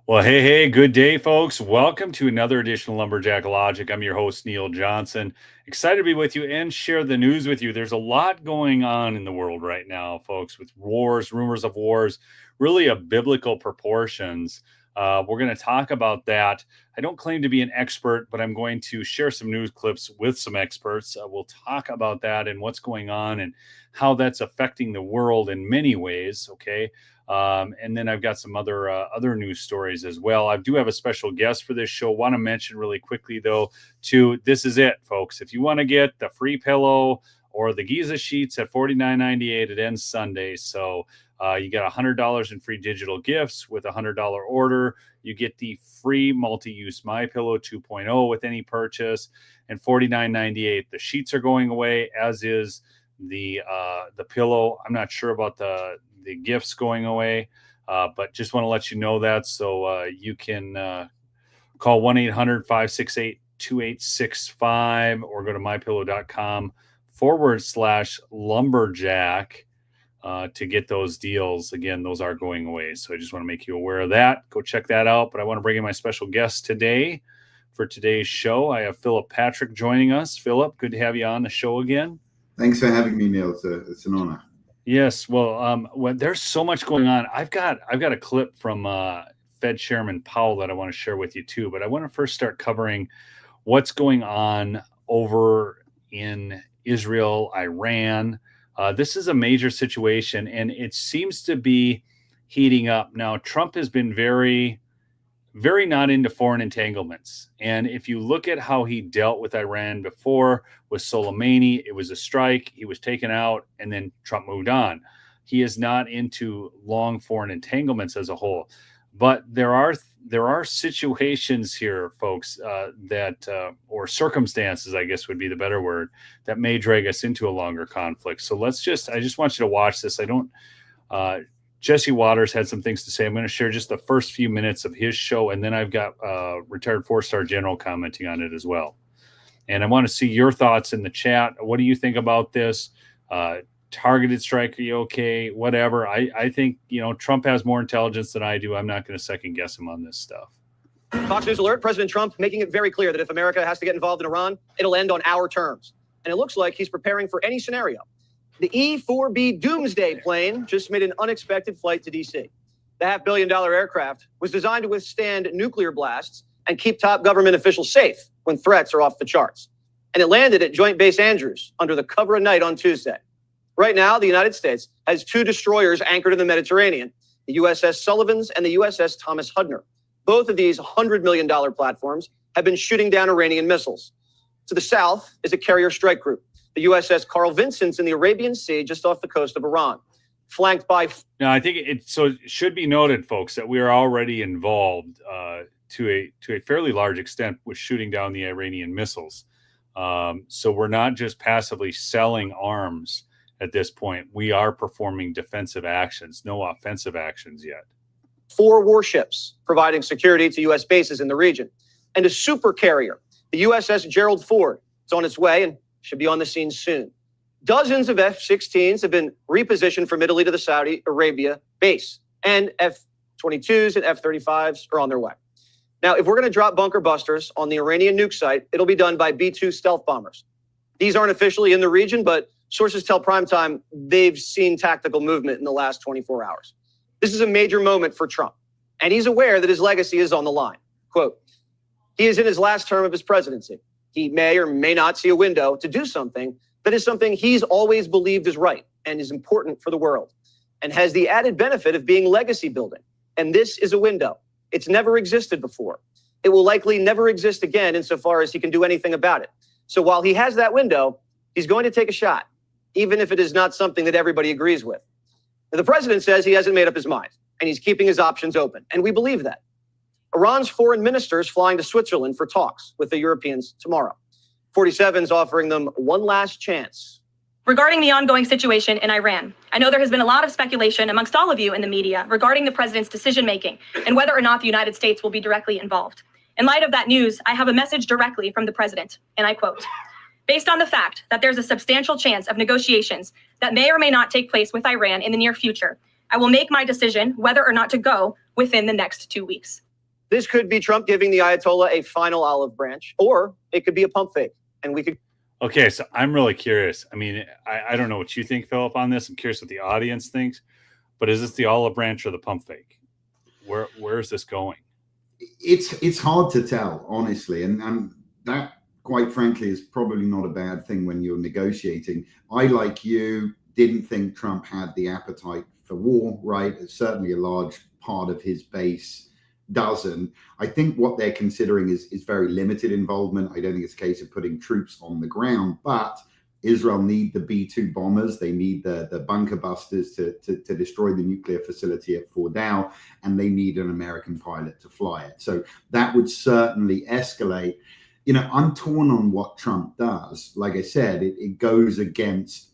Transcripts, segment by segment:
Well, hey, good day, folks. Welcome to another edition of Lumberjack Logic. I'm your host, Neil Johnson. Excited to be with you and share the news with you. There's a lot going on in the world right now, folks, with wars, rumors of wars, really of biblical proportions. We're going to talk about that. I don't claim to be an expert, but I'm going to share some news clips with some experts. We'll talk about that and what's going on and how that's affecting the world in many ways, okay? And then I've got some other news stories as well. I do have a special guest for this show. Want to mention really quickly, though, this is it, folks. If you want to get the free pillow or the Giza sheets at $49.98, it ends Sunday. So you get $100 in free digital gifts with a $100 order. You get the free multi-use MyPillow 2.0 with any purchase, and $49.98. The sheets are going away, as is the pillow. I'm not sure about the gifts going away, but just want to let you know that. So you can call 1-800-568-2865 or go to mypillow.com/lumberjack to get those deals. Again, those are going away. So I just want to make you aware of that. Go check that out. But I want to bring in my special guest today for today's show. I have Philip Patrick joining us. Philip, good to have you on the show again. Thanks for having me, Neil. It's an honor. Yes, well, there's so much going on. I've got a clip from Fed Chairman Powell that I want to share with you too. But I want to first start covering what's going on over in Israel, Iran. This is a major situation, and it seems to be heating up. Now, Trump has been very, very not into foreign entanglements. And if you look at how he dealt with Iran before with Soleimani, it was a strike, he was taken out, and then Trump moved on. He is not into long foreign entanglements as a whole. But there are situations here, folks, or circumstances, I guess would be the better word, that may drag us into a longer conflict. So I just want you to watch this. Jesse Waters had some things to say. I'm going to share just the first few minutes of his show, and then I've got retired four-star general commenting on it as well. And I want to see your thoughts in the chat. What do you think about this? Targeted strike, are you okay? Whatever. I think, Trump has more intelligence than I do. I'm not going to second-guess him on this stuff. Fox News alert, President Trump making it very clear that if America has to get involved in Iran, it'll end on our terms. And it looks like he's preparing for any scenario. The E-4B Doomsday plane just made an unexpected flight to D.C. The $500 million aircraft was designed to withstand nuclear blasts and keep top government officials safe when threats are off the charts. And it landed at Joint Base Andrews under the cover of night on Tuesday. Right now, the United States has two destroyers anchored in the Mediterranean, the USS Sullivans and the USS Thomas Hudner. Both of these $100 million platforms have been shooting down Iranian missiles. To the south is a carrier strike group, the USS Carl Vinson in the Arabian Sea just off the coast of Iran, flanked by... Now, I think it should be noted, folks, that we are already involved to a fairly large extent with shooting down the Iranian missiles. So we're not just passively selling arms at this point. We are performing defensive actions, no offensive actions yet. 4 warships providing security to U.S. bases in the region, and a super carrier, the USS Gerald Ford. It's on its way and should be on the scene soon. Dozens of F-16s have been repositioned from Italy to the Saudi Arabia base, and F-22s and F-35s are on their way. Now, if we're going to drop bunker busters on the Iranian nuke site, it'll be done by B-2 stealth bombers. These aren't officially in the region, but sources tell Primetime they've seen tactical movement in the last 24 hours. This is a major moment for Trump, and he's aware that his legacy is on the line. Quote, he is in his last term of his presidency. He may or may not see a window to do something that is something he's always believed is right and is important for the world, and has the added benefit of being legacy building. And this is a window. It's never existed before. It will likely never exist again insofar as he can do anything about it. So while he has that window, he's going to take a shot, even if it is not something that everybody agrees with. Now, the president says he hasn't made up his mind, and he's keeping his options open, and we believe that. Iran's foreign minister is flying to Switzerland for talks with the Europeans tomorrow. 47's offering them one last chance. Regarding the ongoing situation in Iran, I know there has been a lot of speculation amongst all of you in the media regarding the president's decision-making and whether or not the United States will be directly involved. In light of that news, I have a message directly from the president, and I quote, "Based on the fact that there's a substantial chance of negotiations that may or may not take place with Iran in the near future, I will make my decision whether or not to go within the next 2 weeks." This could be Trump giving the Ayatollah a final olive branch, or it could be a pump fake. And we could. Okay, so I'm really curious. I mean, I don't know what you think, Philip, on this. I'm curious what the audience thinks. But is this the olive branch or the pump fake? Where is this going? It's hard to tell, honestly, and that, quite frankly, is probably not a bad thing when you're negotiating. I, like you, didn't think Trump had the appetite for war, right? It's certainly a large part of his base doesn't. I think what they're considering is very limited involvement. I don't think it's a case of putting troops on the ground, but Israel need the B-2 bombers. They need the bunker busters to destroy the nuclear facility at Fordow, and they need an American pilot to fly it. So that would certainly escalate. You know, I'm torn on what Trump does. Like I said, it goes against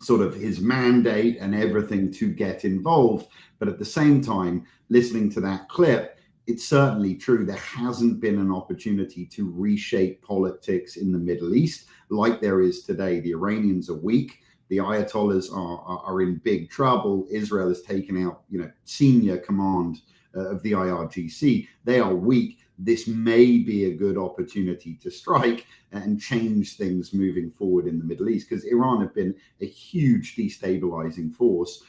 sort of his mandate and everything to get involved. But at the same time, listening to that clip, it's certainly true. There hasn't been an opportunity to reshape politics in the Middle East like there is today. The Iranians are weak. The Ayatollahs are in big trouble. Israel has taken out, senior command of the IRGC. They are weak. This may be a good opportunity to strike and change things moving forward in the Middle East, because Iran have been a huge destabilizing force.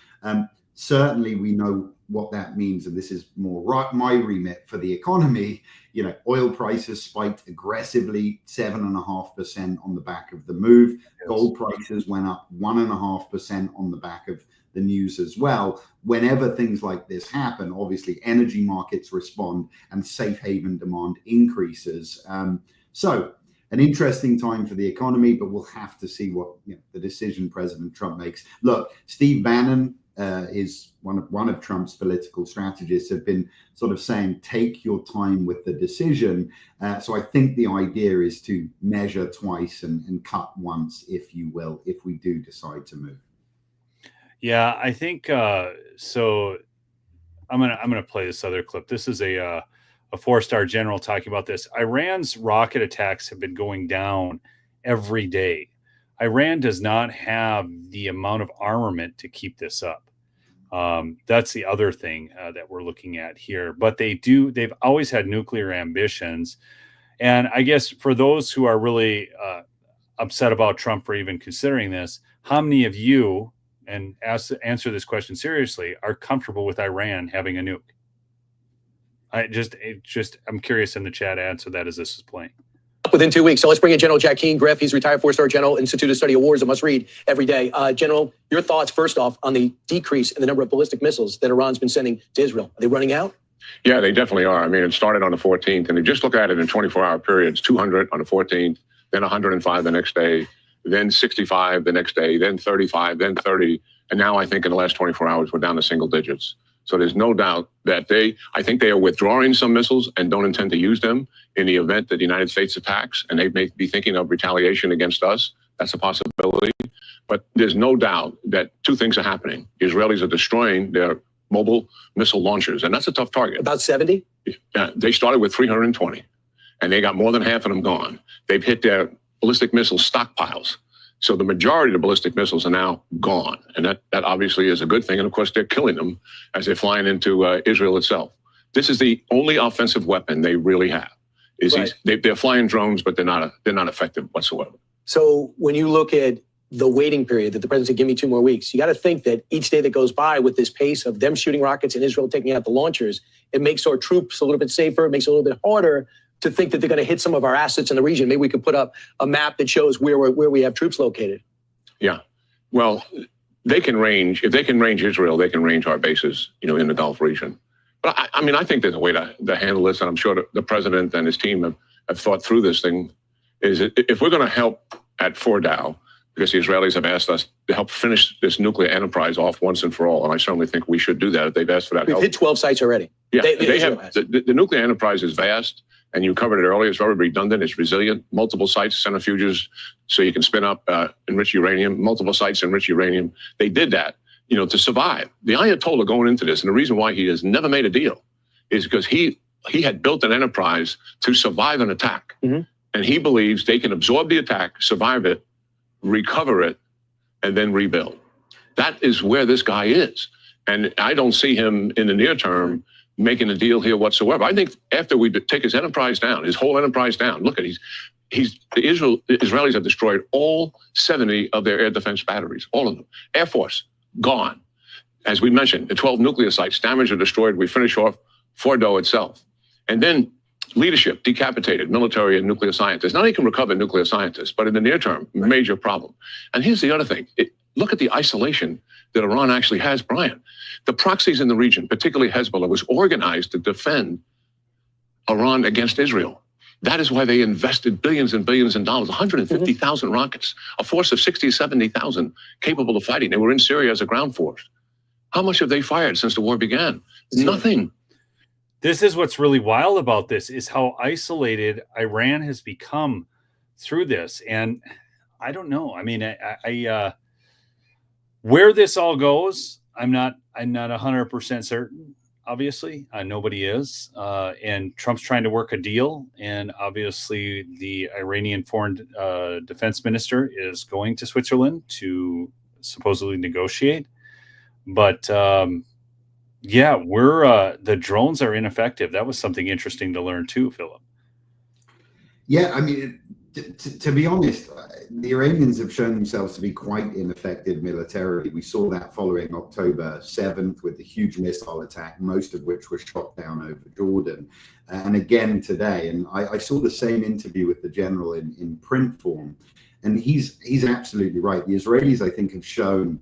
Certainly, we know what that means, and this is more my remit for the economy. Oil prices spiked aggressively, 7.5% on the back of the move. Yes. Gold prices went up 1.5% on the back of the news as well. Whenever things like this happen, obviously energy markets respond and safe haven demand increases. So an interesting time for the economy, but we'll have to see what the decision President Trump makes. Look, Steve Bannon is one of Trump's political strategists, have been sort of saying, take your time with the decision. So I think the idea is to measure twice and cut once, if you will, if we do decide to move. Yeah, I think so. I'm gonna play this other clip. This is a 4-star general talking about this. Iran's rocket attacks have been going down every day. Iran does not have the amount of armament to keep this up. That's the other thing that we're looking at here. But they've always had nuclear ambitions. And I guess for those who are really upset about Trump for even considering this, how many of you, and answer this question seriously, are comfortable with Iran having a nuke? I'm curious in the chat, answer that as this is playing. Within 2 weeks. So let's bring in General Jack Griff. He's retired 4-star general, Institute of Study of Wars, a must read every day. General, your thoughts first off on the decrease in the number of ballistic missiles that Iran's been sending to Israel. Are they running out? Yeah, they definitely are. I mean, it started on the 14th, and you just look at it in 24-hour periods, 200 on the 14th, then 105 the next day, then 65 the next day, then 35, then 30. And now I think in the last 24 hours, we're down to single digits. So there's no doubt that I think they are withdrawing some missiles and don't intend to use them in the event that the United States attacks, and they may be thinking of retaliation against us. That's a possibility. But there's no doubt that two things are happening. The Israelis are destroying their mobile missile launchers, and that's a tough target. About 70? Yeah, they started with 320, and they got more than half of them gone. They've hit their ballistic missile stockpiles. So the majority of the ballistic missiles are now gone. And that obviously is a good thing. And of course, they're killing them as they're flying into Israel itself. This is the only offensive weapon they really have. Right. They're flying drones, but they're not effective whatsoever. So when you look at the waiting period that the president said, give me 2 more weeks, you got to think that each day that goes by with this pace of them shooting rockets and Israel taking out the launchers, it makes our troops a little bit safer. It makes it a little bit harder to think that they're going to hit some of our assets in the region. Maybe we could put up a map that shows where we have troops located. Yeah. Well, they can range. If they can range Israel, they can range our bases, in the Gulf region. But I think there's a way to handle this, and I'm sure the president and his team have thought through this thing. Is if we're going to help at Fordow, because the Israelis have asked us to help finish this nuclear enterprise off once and for all, and I certainly think we should do that if they've asked for that help. We've hit 12 sites already. Yeah, they have. The nuclear enterprise is vast. And you covered it earlier. It's very redundant. It's resilient. Multiple sites, centrifuges, so you can spin up enriched uranium. Multiple sites, enriched uranium. They did that, to survive. The Ayatollah going into this, and the reason why he has never made a deal, is because he had built an enterprise to survive an attack, and he believes they can absorb the attack, survive it, recover it, and then rebuild. That is where this guy is, and I don't see him in the near term making a deal here whatsoever. I think after we take his enterprise down, his whole enterprise down, look at the Israelis have destroyed all 70 of their air defense batteries, all of them. Air Force, gone. As we mentioned, the 12 nuclear sites damaged or destroyed. We finish off Fordo itself. And then leadership, decapitated, military and nuclear scientists. Now they can recover nuclear scientists, but in the near term, major problem. And here's the other thing. Look at the isolation that Iran actually has, Brian. The proxies in the region, particularly Hezbollah, was organized to defend Iran against Israel. That is why they invested billions and billions of dollars, 150,000 rockets, a force of 60, 70,000 capable of fighting. They were in Syria as a ground force. How much have they fired since the war began? Nothing. This is what's really wild about this, is how isolated Iran has become through this. And I don't know. I mean, where this all goes, I'm not 100% certain. Obviously, nobody is. And Trump's trying to work a deal. And obviously, the Iranian foreign defense minister is going to Switzerland to supposedly negotiate. But yeah, the drones are ineffective. That was something interesting to learn too, Philip. Yeah, I mean, to be honest, the Iranians have shown themselves to be quite ineffective militarily. We saw that following October 7th with the huge missile attack, most of which was shot down over Jordan. And again today, and I saw the same interview with the general in print form, and he's absolutely right. The Israelis, I think, have shown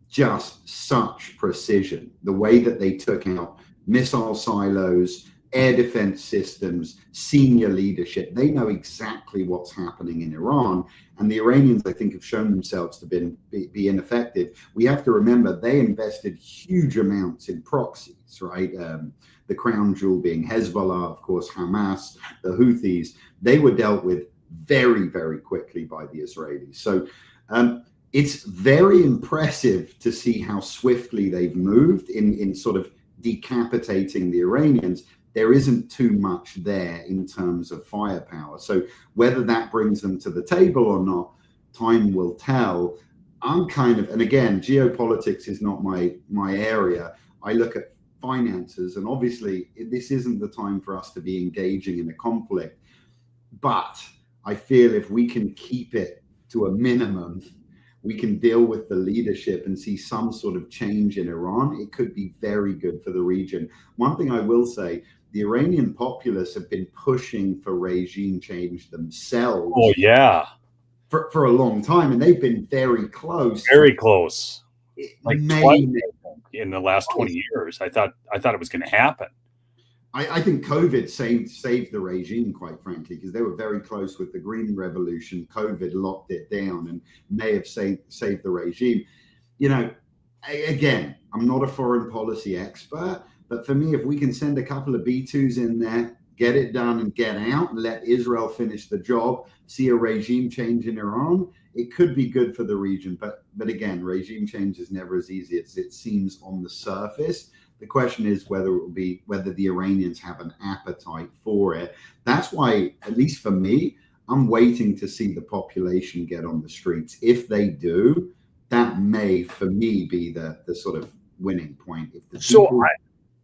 just such precision. The way that they took out missile silos, air defense systems, senior leadership, they know exactly what's happening in Iran. And the Iranians, I think, have shown themselves to be ineffective. We have to remember they invested huge amounts in proxies, right? The crown jewel being Hezbollah, of course, Hamas, the Houthis. They were dealt with very, very quickly by the Israelis. So it's very impressive to see how swiftly they've moved in sort of decapitating the Iranians. There isn't too much there in terms of firepower. So whether that brings them to the table or not, time will tell. I'm kind of, and again, geopolitics is not my area. I look at finances, and obviously this isn't the time for us to be engaging in a conflict. But I feel if we can keep it to a minimum, we can deal with the leadership and see some sort of change in Iran, it could be very good for the region. One thing I will say, the Iranian populace have been pushing for regime change themselves. Oh, yeah. For a long time, and they've been very close. Very close. Like twice in the last 20 years. I thought it was going to happen. I think COVID saved the regime, quite frankly, because they were very close with the Green Revolution. COVID locked it down and may have saved the regime. You know, again, I'm not a foreign policy expert, but for me, if we can send a couple of B-2s in there, get it done and get out and let Israel finish the job, see a regime change in Iran, it could be good for the region. But again, regime change is never as easy as it seems on the surface. The question is whether the Iranians have an appetite for it. That's why, at least for me, I'm waiting to see the population get on the streets. If they do, that may, for me, be the sort of winning point.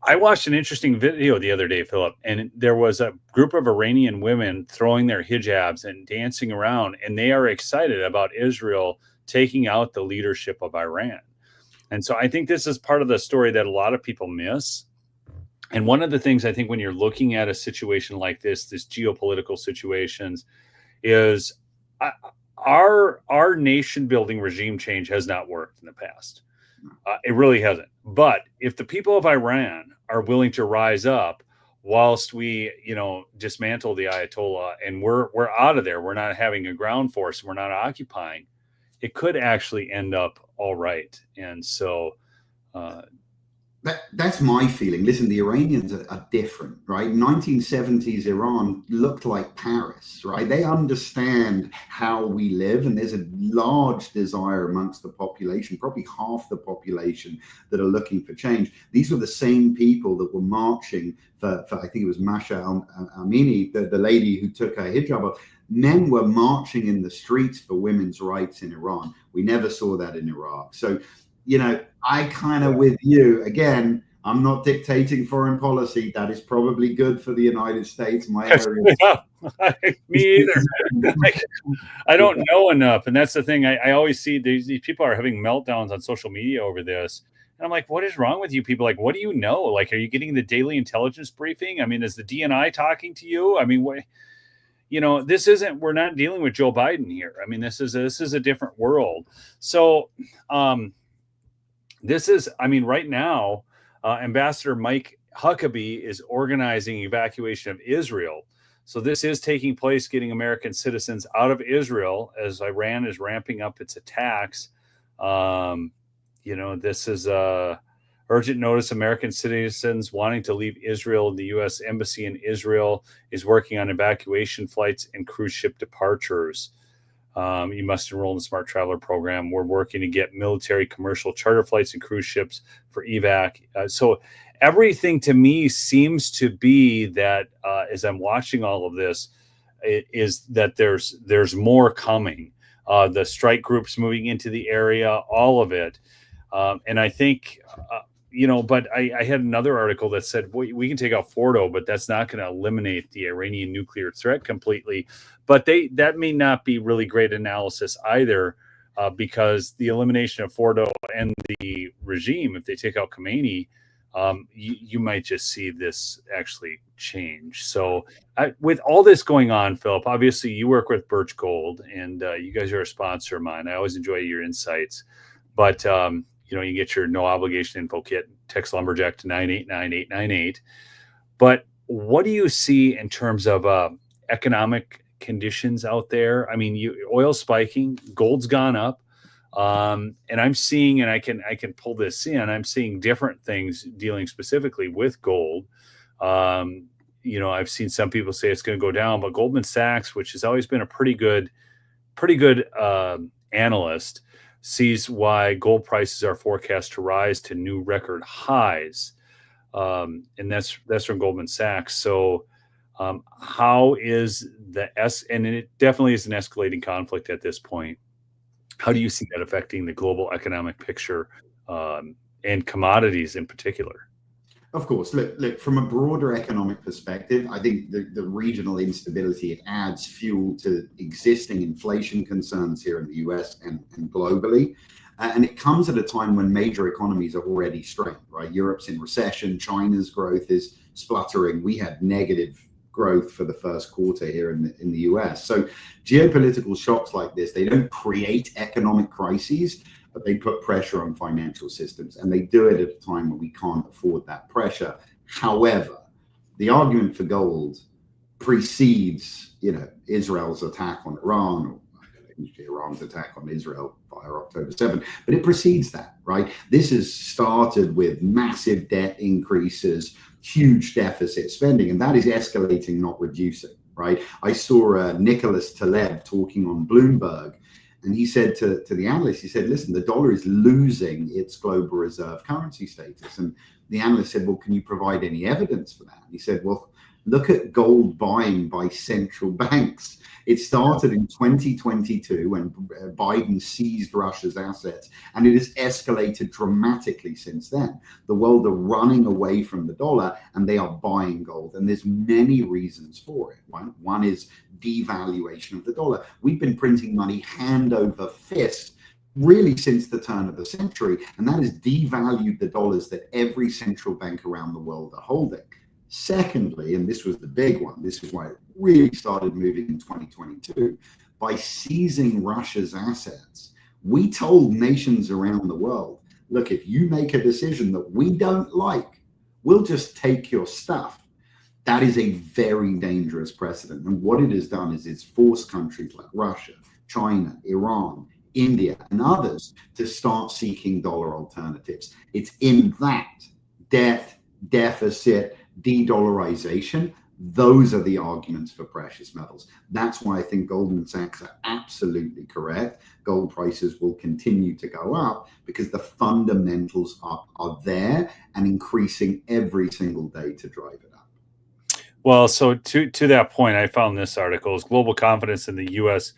I watched an interesting video the other day, Philip, and there was a group of Iranian women throwing their hijabs and dancing around, and they are excited about Israel taking out the leadership of Iran. And so I think this is part of the story that a lot of people miss. And one of the things I think when you're looking at a situation like this geopolitical situations, is our nation building regime change has not worked in the past. It really hasn't. But if the people of Iran are willing to rise up whilst we, dismantle the Ayatollah and we're out of there, we're not having a ground force, we're not occupying, it could actually end up all right. And so that's my feeling. Listen, the Iranians are different, right? 1970s Iran looked like Paris, right? They understand how we live, and there's a large desire amongst the population, probably half the population, that are looking for change. These were the same people that were marching for I think it was Masha Amini, the lady who took her hijab off. Men were marching in the streets for women's rights in Iran. We never saw that in Iraq. So, I kind of with you, again, I'm not dictating foreign policy. That is probably good for the United States. My area. Me either. Like, I don't know enough, and that's the thing. I always see these people are having meltdowns on social media over this, and I'm like, what is wrong with you people? Like, what do you know? Like, are you getting the daily intelligence briefing? I mean, is the DNI talking to you? I mean, what? You know, this isn't. We're not dealing with Joe Biden here. I mean, this is a different world. So, this is. I mean, right now, Ambassador Mike Huckabee is organizing evacuation of Israel. So this is taking place, getting American citizens out of Israel as Iran is ramping up its attacks. You know, this is a urgent notice. American citizens wanting to leave Israel. The U.S. Embassy in Israel is working on evacuation flights and cruise ship departures. You must enroll in the Smart Traveler program. We're working to get military, commercial charter flights and cruise ships for evac. So everything to me seems to be that as I'm watching all of this, it is that there's more coming. The strike groups moving into the area, all of it. And I think, you know, but I had another article that said we can take out Fordo, but that's not going to eliminate the Iranian nuclear threat completely. But that may not be really great analysis either, because the elimination of Fordo and the regime, if they take out Khomeini, you might just see this actually change. So with all this going on, Philip, obviously you work with Birch Gold, and you guys are a sponsor of mine. I always enjoy your insights. But you know, you get your no obligation info kit, text Lumberjack to 989898. But what do you see in terms of economic conditions out there? I mean, oil spiking, gold's gone up, and I'm seeing, and I can pull this in. I'm seeing different things dealing specifically with gold. You know, I've seen some people say it's going to go down, but Goldman Sachs, which has always been a pretty good analyst, sees why gold prices are forecast to rise to new record highs, and that's from Goldman Sachs. So, how is and it definitely is an escalating conflict at this point. How do you see that affecting the global economic picture, and commodities in particular? Of course, look, from a broader economic perspective, I think the regional instability, it adds fuel to existing inflation concerns here in the US and globally. And it comes at a time when major economies are already strained, right? Europe's in recession, China's growth is spluttering. We had negative growth for the first quarter here in the US. So geopolitical shocks like this, they don't create economic crises, but they put pressure on financial systems, and they do it at a time when we can't afford that pressure. However, the argument for gold precedes, you know, Israel's attack on Iran, or Iran's attack on Israel via October 7th, but it precedes that, right? This has started with massive debt increases, huge deficit spending, and that is escalating, not reducing, right? I saw Nicholas Taleb talking on Bloomberg, and he said to the analyst, he said, listen, the dollar is losing its global reserve currency status. And the analyst said, well, can you provide any evidence for that? And he said, well, look at gold buying by central banks. It started in 2022 when Biden seized Russia's assets, and it has escalated dramatically since then. The world are running away from the dollar, and they are buying gold. And there's many reasons for it. One is devaluation of the dollar. We've been printing money hand over fist really since the turn of the century, and that has devalued the dollars that every central bank around the world are holding. Secondly, and this was the big one, this is why it really started moving in 2022, by seizing Russia's assets, we told nations around the world, look, if you make a decision that we don't like, we'll just take your stuff. That is a very dangerous precedent. And what it has done is it's forced countries like Russia, China, Iran, India, and others to start seeking dollar alternatives. It's in that debt, deficit, de-dollarization, those are the arguments for precious metals. That's why I think Goldman Sachs are absolutely correct. Gold prices will continue to go up because the fundamentals are there and increasing every single day to drive it up. Well, so to that point, I found this article: as global confidence in the U.S.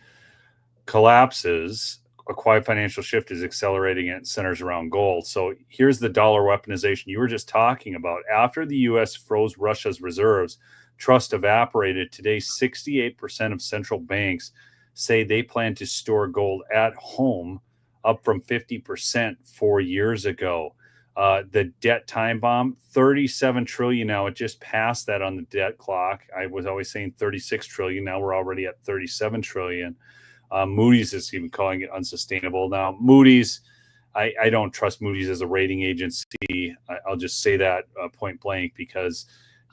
collapses, a quiet financial shift is accelerating and it centers around gold. So here's the dollar weaponization you were just talking about. After the U.S. froze Russia's reserves, trust evaporated. Today, 68% of central banks say they plan to store gold at home, up from 50% 4 years ago. The debt time bomb, 37 trillion now. It just passed that on the debt clock. I was always saying 36 trillion. Now we're already at 37 trillion. Moody's is even calling it unsustainable. Now, Moody's, I don't trust Moody's as a rating agency. I'll just say that point blank because,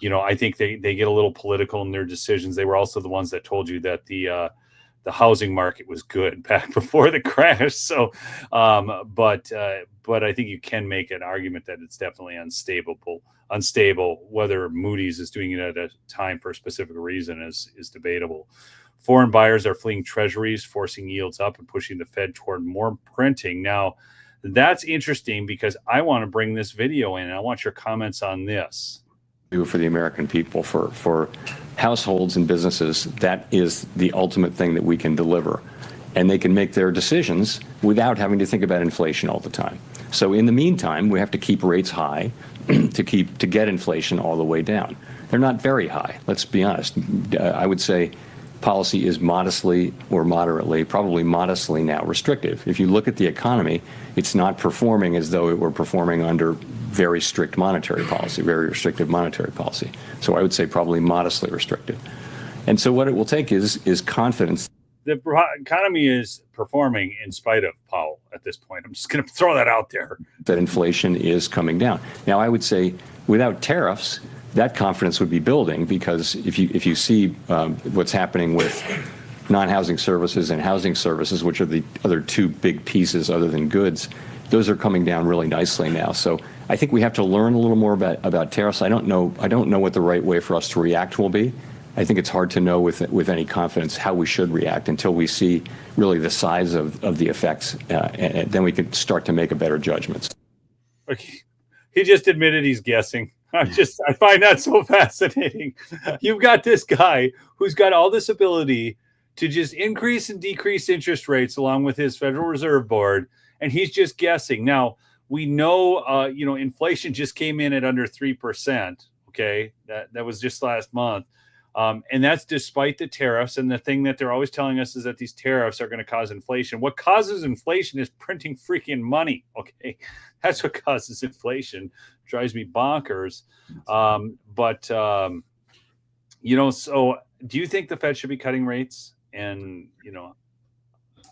I think they get a little political in their decisions. They were also the ones that told you that the housing market was good back before the crash. So, but I think you can make an argument that it's definitely unstable. Whether Moody's is doing it at a time for a specific reason is debatable. Foreign buyers are fleeing treasuries, forcing yields up and pushing the Fed toward more printing. Now, that's interesting because I want to bring this video in and I want your comments on this. For the American people, for households and businesses, that is the ultimate thing that we can deliver. And they can make their decisions without having to think about inflation all the time. So in the meantime, we have to keep rates high to get inflation all the way down. They're not very high, let's be honest. I would say policy is modestly or moderately, probably modestly now restrictive. If you look at the economy, it's not performing as though it were performing under very strict monetary policy, very restrictive monetary policy. So I would say probably modestly restrictive. And so what it will take is confidence. The economy is performing in spite of Powell at this point. I'm just going to throw that out there. That inflation is coming down. Now, I would say without tariffs, that confidence would be building because if you see what's happening with non-housing services and housing services, which are the other two big pieces other than goods, those are coming down really nicely now. So I think we have to learn a little more about tariffs. I don't know what the right way for us to react will be. I think it's hard to know with any confidence how we should react until we see really the size of the effects, and then we can start to make a better judgment. Okay. He just admitted he's guessing. I find that so fascinating. You've got this guy who's got all this ability to just increase and decrease interest rates along with his Federal Reserve Board, and he's just guessing. Now, we know, inflation just came in at under 3%. Okay, that was just last month. And that's despite the tariffs. And the thing that they're always telling us is that these tariffs are going to cause inflation. What causes inflation is printing freaking money. Okay, that's what causes inflation. Drives me bonkers. So do you think the Fed should be cutting rates? And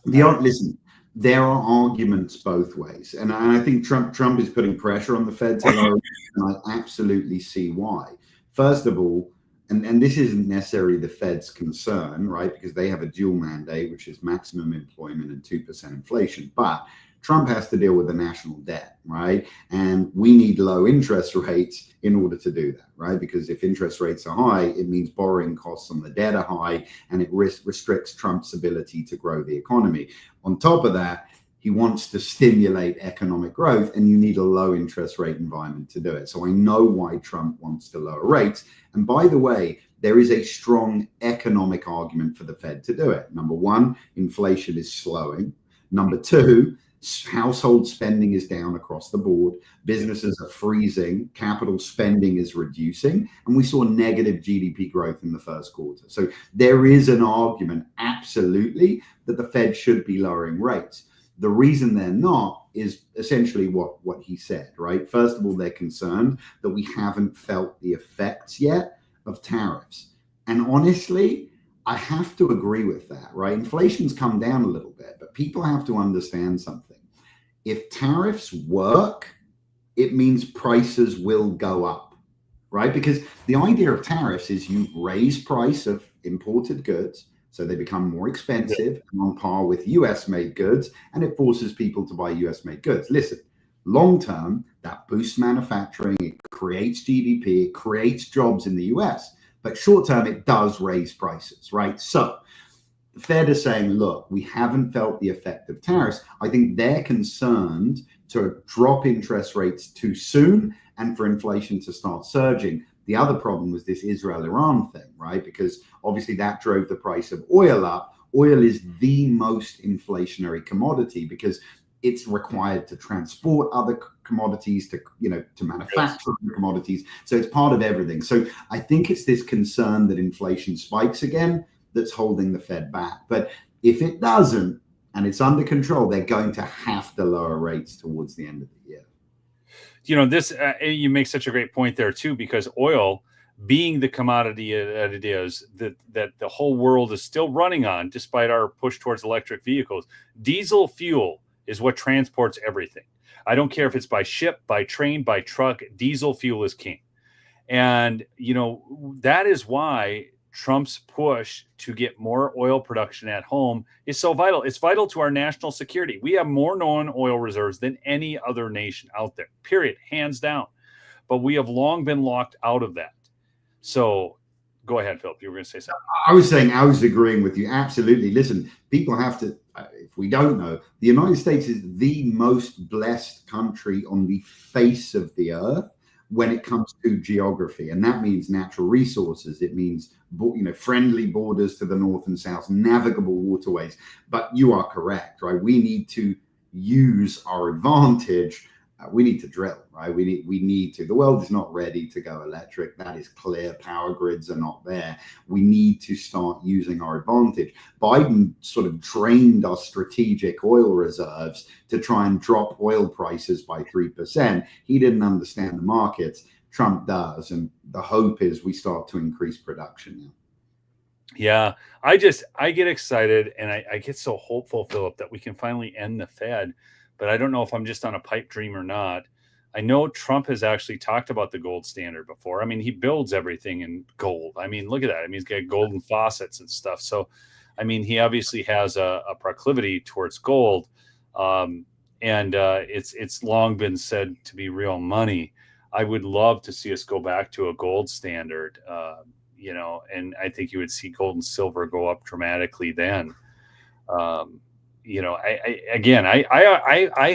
listen, there are arguments both ways, and I think Trump is putting pressure on the Fed to lower, and I absolutely see why. First of all, and this isn't necessarily the Fed's concern, right? Because they have a dual mandate, which is maximum employment and 2% inflation. But Trump has to deal with the national debt, right? And we need low interest rates in order to do that, right? Because if interest rates are high, it means borrowing costs on the debt are high, and it restricts Trump's ability to grow the economy. On top of that, he wants to stimulate economic growth, and you need a low interest rate environment to do it. So I know why Trump wants to lower rates. And by the way, there is a strong economic argument for the Fed to do it. Number one, inflation is slowing. Number two, household spending is down across the board. Businesses are freezing. Capital spending is reducing. And we saw negative GDP growth in the first quarter. So there is an argument, absolutely, that the Fed should be lowering rates. The reason they're not is essentially what he said, right? First of all, they're concerned that we haven't felt the effects yet of tariffs. And honestly, I have to agree with that, right? Inflation's come down a little bit, but people have to understand something. If tariffs work, it means prices will go up, right? Because the idea of tariffs is you raise price of imported goods, so they become more expensive and on par with US-made goods, and it forces people to buy US-made goods. Listen, long-term, that boosts manufacturing, it creates GDP, it creates jobs in the US, but short-term, it does raise prices, right? So the Fed is saying, look, we haven't felt the effect of tariffs. I think they're concerned to drop interest rates too soon and for inflation to start surging. The other problem was this Israel-Iran thing, right? Because obviously that drove the price of oil up. Oil is the most inflationary commodity because it's required to transport other commodities, to manufacture commodities. So it's part of everything. So I think it's this concern that inflation spikes again that's holding the Fed back. But if it doesn't and it's under control, they're going to have to lower rates towards the end of the year. This you make such a great point there too, because oil, being the commodity that it is, that the whole world is still running on, despite our push towards electric vehicles, diesel fuel is what transports everything. I don't care if it's by ship, by train, by truck, diesel fuel is king. And, that is why Trump's push to get more oil production at home is so vital. It's vital to our national security. We have more known oil reserves than any other nation out there, period, hands down. But we have long been locked out of that. So go ahead, Philip. You were going to say something. I was agreeing with you. Absolutely. Listen, people have to, if we don't know, the United States is the most blessed country on the face of the earth when it comes to geography. And that means natural resources. It means, friendly borders to the north and south, navigable waterways. But you are correct, right? We need to use our advantage. We need to drill, right? We need to. The world is not ready to go electric. That is clear. Power grids are not there. We need to start using our advantage. Biden sort of drained our strategic oil reserves to try and drop oil prices by 3%. He didn't understand the markets. Trump does. And the hope is we start to increase production now. Yeah, I get excited and I get so hopeful, Philip, that we can finally end the Fed. But I don't know if I'm just on a pipe dream or not. I know Trump has actually talked about the gold standard before. I mean, he builds everything in gold. I mean, look at that. I mean, he's got golden faucets and stuff. So, I mean, he obviously has a proclivity towards gold. It's long been said to be real money. I would love to see us go back to a gold standard, and I think you would see gold and silver go up dramatically then. I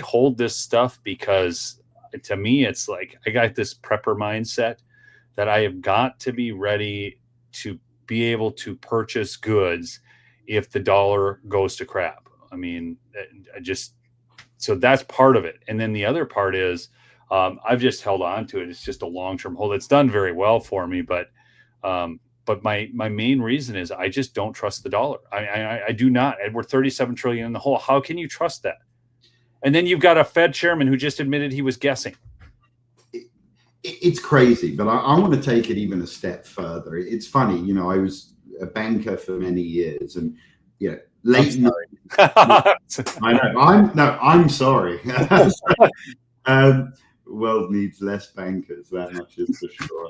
hold this stuff because to me, it's like I got this prepper mindset that I have got to be ready to be able to purchase if the dollar goes to crap. I mean, so that's part of it. And then the other part is I've just held on to it. It's just a long-term hold. It's done very well for me, but my main reason is I just don't trust the dollar. I do not. And we're 37 trillion in the hole. How can you trust that? And then you've got a Fed chairman who just admitted he was guessing. It's crazy, but I want to take it even a step further. It's funny, I was a banker for many years, and late night. I'm sorry. World needs less bankers. That much is for sure.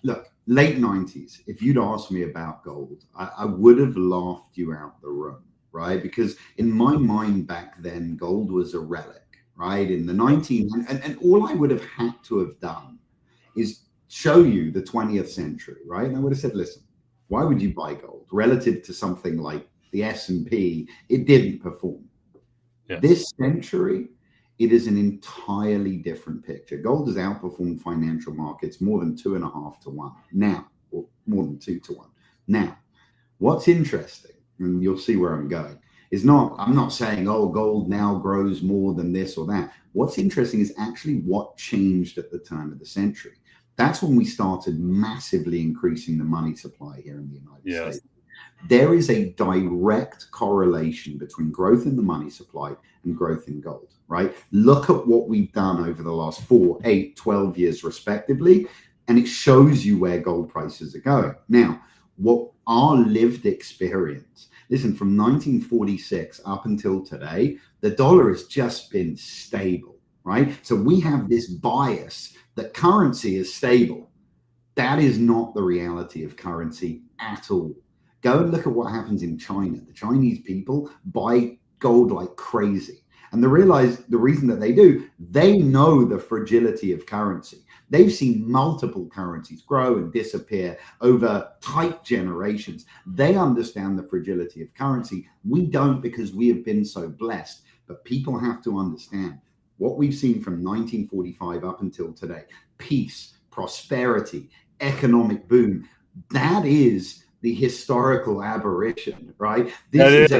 Look, late 90s, if you'd asked me about gold, I would have laughed you out the room, right? Because in my mind back then, gold was a relic, right? In the and all I would have had to have done is show you the 20th century, right? And I would have said, listen, why would you buy gold? Relative to something like the S&P, it didn't perform. Yes. This century, it is an entirely different picture. Gold has outperformed financial markets more than 2.5 to 1 now, or more than 2 to 1. Now, what's interesting, and you'll see where I'm going, I'm not saying, oh, gold now grows more than this or that. What's interesting is actually what changed at the turn of the century. That's when we started massively increasing the money supply here in the United States. There is a direct correlation between growth in the money supply and growth in gold, right? Look at what we've done over the last 4, 8, 12 years respectively, and it shows you where gold prices are going. Now, what our lived experience, listen, from 1946 up until today, the dollar has just been stable, right? So we have this bias that currency is stable. That is not the reality of currency at all. Go and look at what happens in China. The Chinese people buy gold like crazy. And they realize the reason that they know the fragility of currency. They've seen multiple currencies grow and disappear over tight generations. They understand the fragility of currency. We don't, because we have been so blessed. But people have to understand what we've seen from 1945 up until today. Peace, prosperity, economic boom. That is the historical aberration, right? This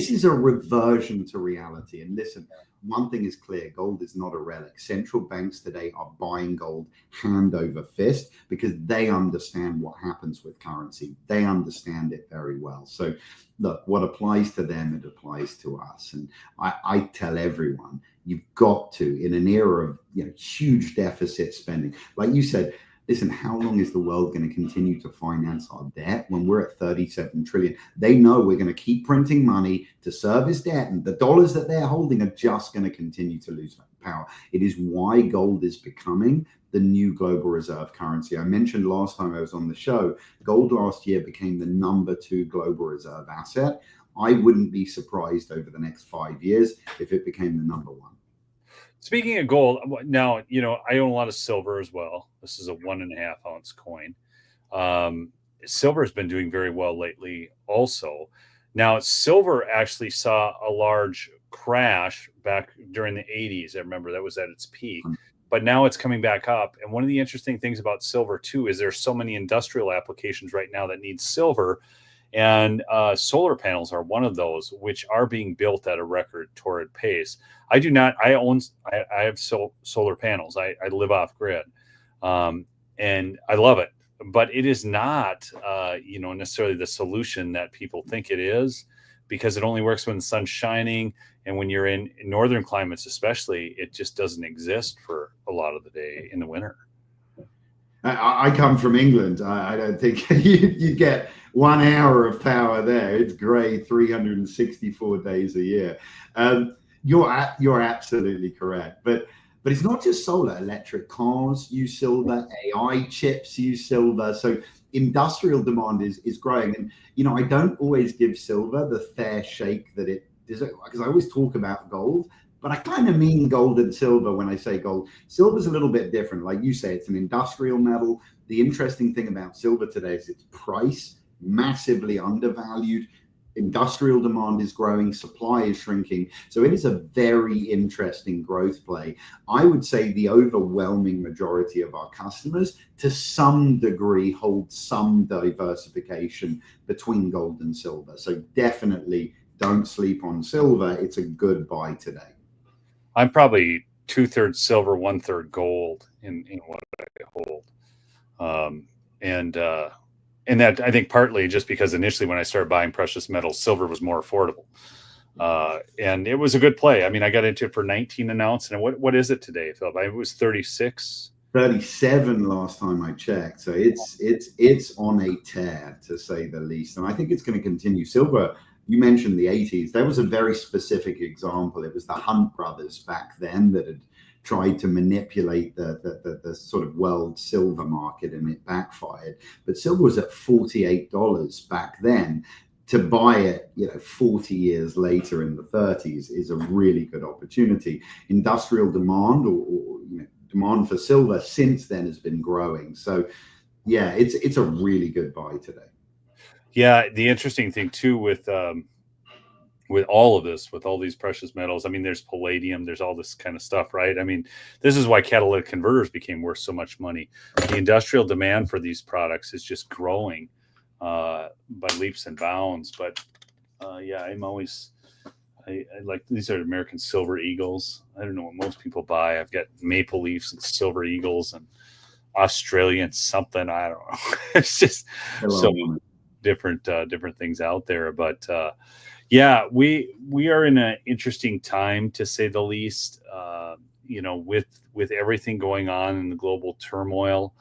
is a reversion to reality. And listen, one thing is clear: gold is not a relic. Central banks today are buying gold hand over fist because they understand what happens with currency. They understand it very well. So look, what applies to them, it applies to us. And I tell everyone, you've got to, in an era of huge deficit spending, like you said, listen, how long is the world going to continue to finance our debt when we're at 37 trillion? They know we're going to keep printing money to service debt, and the dollars that they're holding are just going to continue to lose power. It is why gold is becoming the new global reserve currency. I mentioned last time I was on the show, gold last year became the #2 global reserve asset. I wouldn't be surprised over the next 5 years if it became the #1. Speaking of gold, now, I own a lot of silver as well. This is a 1.5 ounce coin. Silver has been doing very well lately also. Now, silver actually saw a large crash back during the 80s. I remember that was at its peak, but now it's coming back up. And one of the interesting things about silver too is there's so many industrial applications right now that need silver. And solar panels are one of those, which are being built at a record torrid pace. I have solar panels. I live off grid, and I love it. But it is not, necessarily the solution that people think it is, because it only works when the sun's shining. And when you're in northern climates, especially, it just doesn't exist for a lot of the day in the winter. I come from England. I don't think you get 1 hour of power there. It's grey 364 days a year. You're absolutely correct. But it's not just solar. Electric cars use silver. AI chips use silver. So industrial demand is growing. And, I don't always give silver the fair shake that it deserves, because I always talk about gold, but I kind of mean gold and silver when I say gold. Silver's a little bit different. Like you say, it's an industrial metal. The interesting thing about silver today is its price, massively undervalued. Industrial demand is growing, supply is shrinking. So it is a very interesting growth play. I would say the overwhelming majority of our customers, to some degree, hold some diversification between gold and silver. So definitely don't sleep on silver. It's a good buy today. I'm probably 2/3 silver, 1/3 gold in what I hold. And that, I think, partly just because initially when I started buying precious metals, silver was more affordable. And it was a good play. I mean, I got into it for 19 an ounce. And what is it today, Philip? It was 36. 37 last time I checked. So it's on a tear, to say the least. And I think it's going to continue. Silver, you mentioned the 80s. There was a very specific example. It was the Hunt brothers back then that had tried to manipulate the sort of world silver market, and it backfired. But silver was at $48 back then. To buy it, 40 years later in the 30s is a really good opportunity. Industrial demand or demand for silver since then has been growing. So yeah, it's a really good buy today. Yeah, the interesting thing too with all of this, with all these precious metals, I mean, there's palladium, there's all this kind of stuff, right? I mean, this is why catalytic converters became worth so much money. The industrial demand for these products is just growing by leaps and bounds. But yeah, I like, these are American Silver Eagles. I don't know what most people buy. I've got Maple Leafs and Silver Eagles and Australian something. I don't know. It's just so different things out there. But yeah, we are in an interesting time, to say the least, with everything going on in the global turmoil.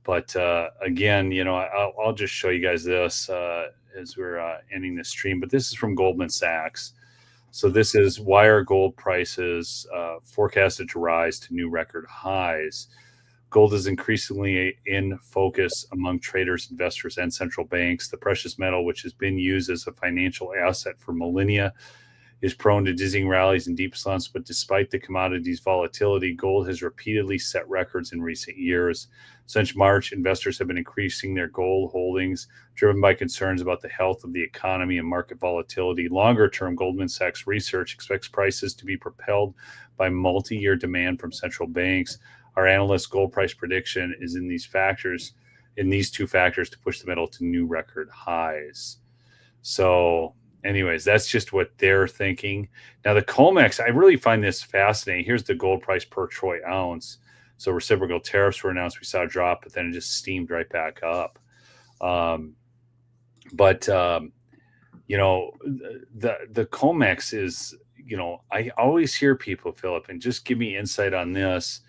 But again, I'll just show you guys this as we're ending this stream. But this is from Goldman Sachs. So this is why are gold prices forecasted to rise to new record highs. Gold is increasingly in focus among traders, investors, and central banks. The precious metal, which has been used as a financial asset for millennia, is prone to dizzying rallies and deep slumps. But despite the commodity's volatility, gold has repeatedly set records in recent years. Since March, investors have been increasing their gold holdings, driven by concerns about the health of the economy and market volatility. Longer term, Goldman Sachs research expects prices to be propelled by multi-year demand from central banks. Our analyst gold price prediction is in these factors in these two factors to push the metal to new record highs. So anyways, that's just what they're thinking. Now the COMEX, I really find this fascinating. Here's the gold price per troy ounce. So reciprocal tariffs were announced. We saw a drop, but then it just steamed right back up. You know, the COMEX is, you know, I always hear people, Philip, and just give me insight on this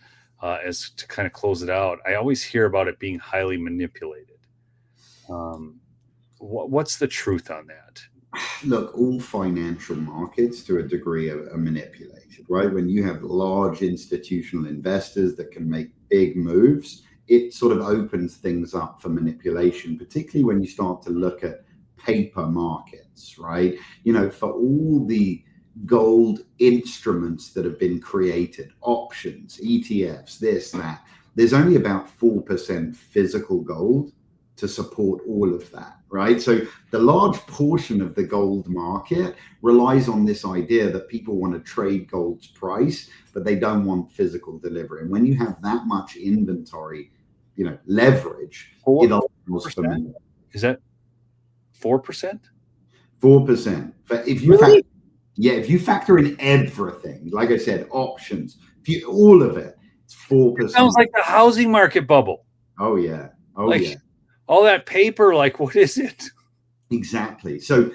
as to kind of close it out. I always hear about it being highly manipulated. What's the truth on that? Look, all financial markets to a degree are manipulated, right? When you have large institutional investors that can make big moves, it sort of opens things up for manipulation, particularly when you start to look at paper markets, right? You know, for all the gold instruments that have been created, options, ETFs, this, that, there's only about 4% physical gold to support all of that, right? So the large portion of the gold market relies on this idea that people want to trade gold's price, but they don't want physical delivery. And when you have that much inventory, you know, leverage, it allows for more. Is that 4%? 4%. But if you really? if you factor in everything, like I said, options, all of it, it's 4%. It sounds like the housing market bubble. Oh yeah. Oh like, yeah. All that paper, like, what is it? Exactly. So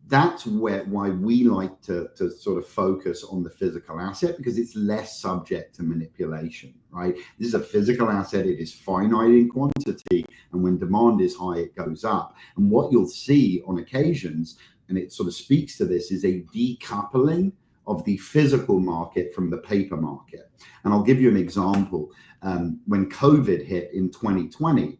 that's why we like to sort of focus on the physical asset, because it's less subject to manipulation, right? This is a physical asset. It is finite in quantity. And when demand is high, it goes up. And what you'll see on occasions, and it sort of speaks to this, is a decoupling of the physical market from the paper market. And I'll give you an example. When COVID hit in 2020,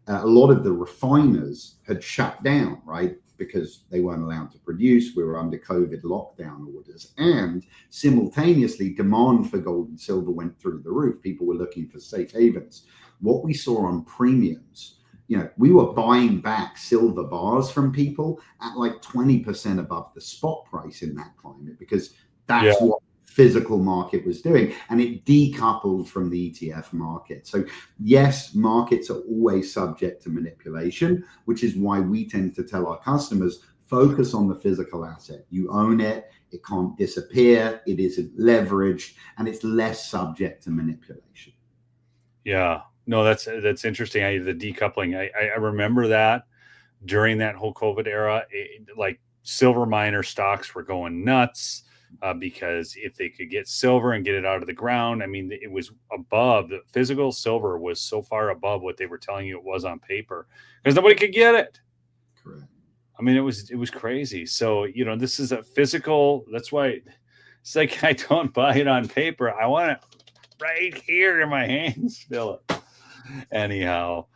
a lot of the refiners had shut down, right? Because they weren't allowed to produce. We were under COVID lockdown orders. And simultaneously, demand for gold and silver went through the roof. People were looking for safe havens. What we saw on premiums, you know, we were buying back silver bars from people at like 20% above the spot price in that climate, because that's what physical market was doing, and it decoupled from the ETF market. So yes, markets are always subject to manipulation, which is why we tend to tell our customers, focus on the physical asset. You own it, it can't disappear, it isn't leveraged, and it's less subject to manipulation. Yeah, no, that's interesting. The decoupling, I remember that during that whole COVID era, like silver miner stocks were going nuts. Because if they could get silver and get it out of the ground, I mean, it was above, the physical silver was so far above what they were telling you it was on paper, because nobody could get it. Correct. I mean, it was crazy. So, you know, this is a physical, that's why it's like, I don't buy it on paper. I want it right here in my hands, Philip. Anyhow,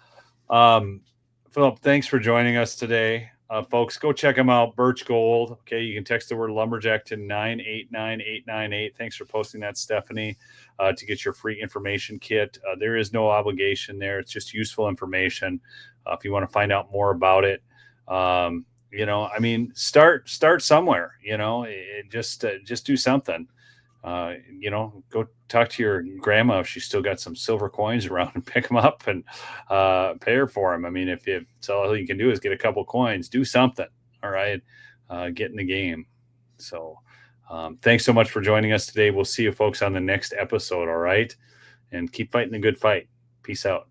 Philip, thanks for joining us today. Folks, go check them out. Birch Gold. Okay, you can text the word lumberjack to 989898. Thanks for posting that, Stephanie, to get your free information kit. There is no obligation there. It's just useful information. If you want to find out more about it, you know, I mean, start somewhere. You know, just do something. You know, go talk to your grandma if she's still got some silver coins around, and pick them up and pay her for them. I mean, if all you can do is get a couple coins, do something. All right. Get in the game. So thanks so much for joining us today. We'll see you folks on the next episode. All right. And keep fighting the good fight. Peace out.